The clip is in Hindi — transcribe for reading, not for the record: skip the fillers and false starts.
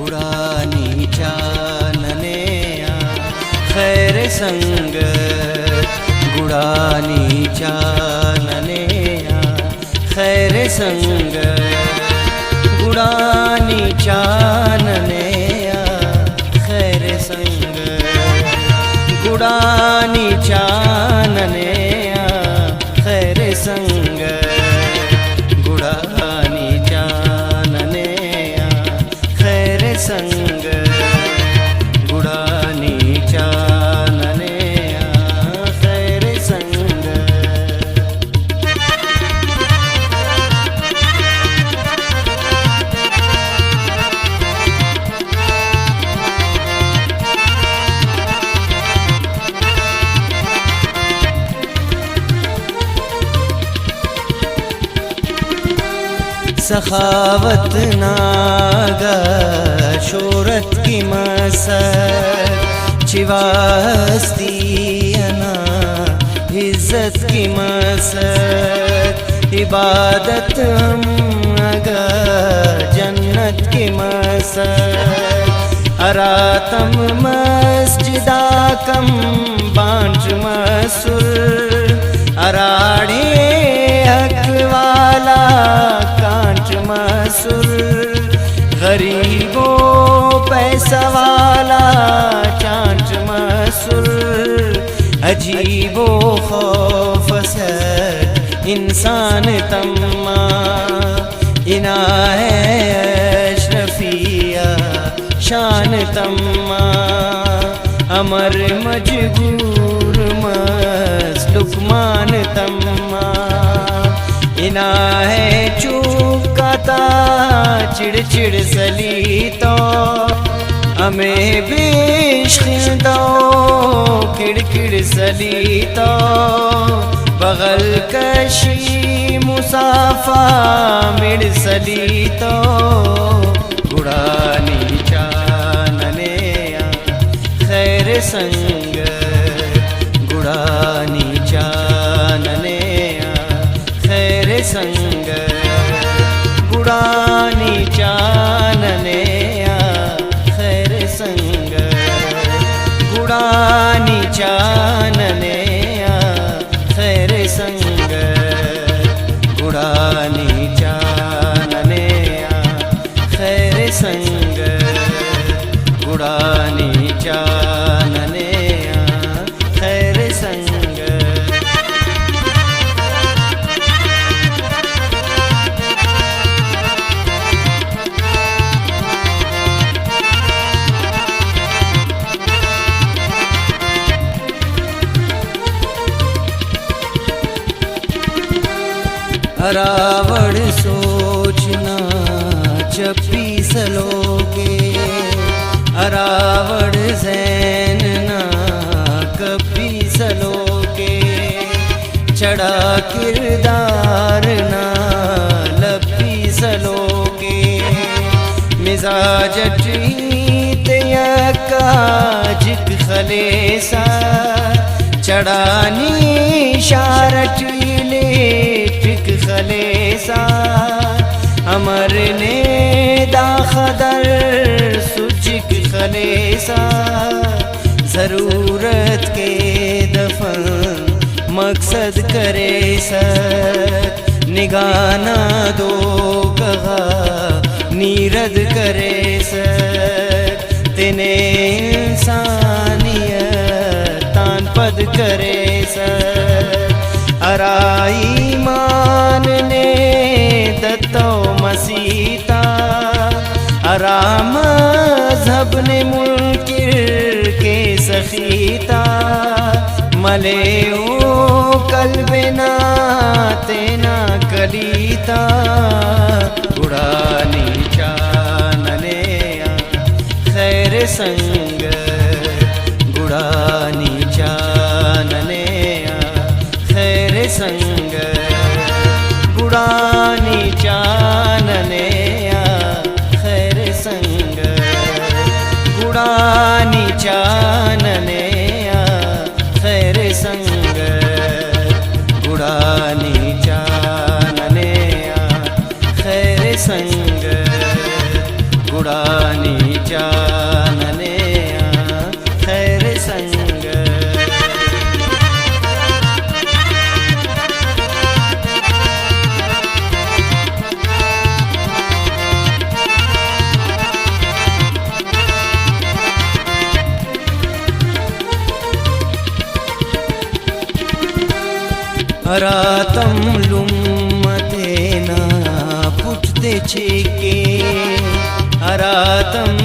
गुडानी चाननेया खैर संग गुडानी चाननेया खैर संग गुडानी चाननेया खैर संग गुडानी चाननेया खैर संग गुडानी चाननेया खैर संग गुडानी चाननेया खैर संग सखावत नागा शोहरत की मसद चिवास्ती अना इज्जत की मसद इबादत हम अगा जन्नत की मसद अरातम मस्जिदा कम बांच मसुर अराड़े हक वाला कांच मसुर गरीबों पैसा वाला चांच मसुर अजीबो खौफ से इंसान तम्मा इना है अशरफिया शान तम्मा अमर मजबूर लुकमान तम्मा इना है चूकाता चिड़ चिड़ सली तो हमें बेश्क दो किड़किड़ सली तो बगल कशी मुसाफा मिड़ सली तो गुडानी चाननेया खैर संग गुडानी चाननेया खैर संग गुडानी चाननेया खैर संग गुडानी चाननेया खैर संग गुडानी चाननेया खैर संग गुडानी चाननेया खैर संग अरावड़ सोचना चप्पी सलोगे अरावड़ जैन ना कभी सलोगे चढ़ा किरदार ना लपी सलोगे मिजाज ट्रीत यका जिक खलेसा चढ़ानी शारट टिक खलेसा अमर ने दाखदर सुचिक खलेसा जरूरत के दफन मकसद करे सर निगाना दो कहा नीरद करे सर तेने इंसानियत तान पद करे सर अराई मान ने दत्तो मसीता अराम मज़हब ने मुनकिर के सखीता मले ओ कल्बना तेना कलीता गुडानी चाननेया खैर संग गुडानी चाननेया खैर संग गुडानी चाननेया खैर संग गुडानी चाननेया खैर संग गुडानी चाननेया खैर संग गुडानी अरातम लुम्मतेना पुठते छेके अरातम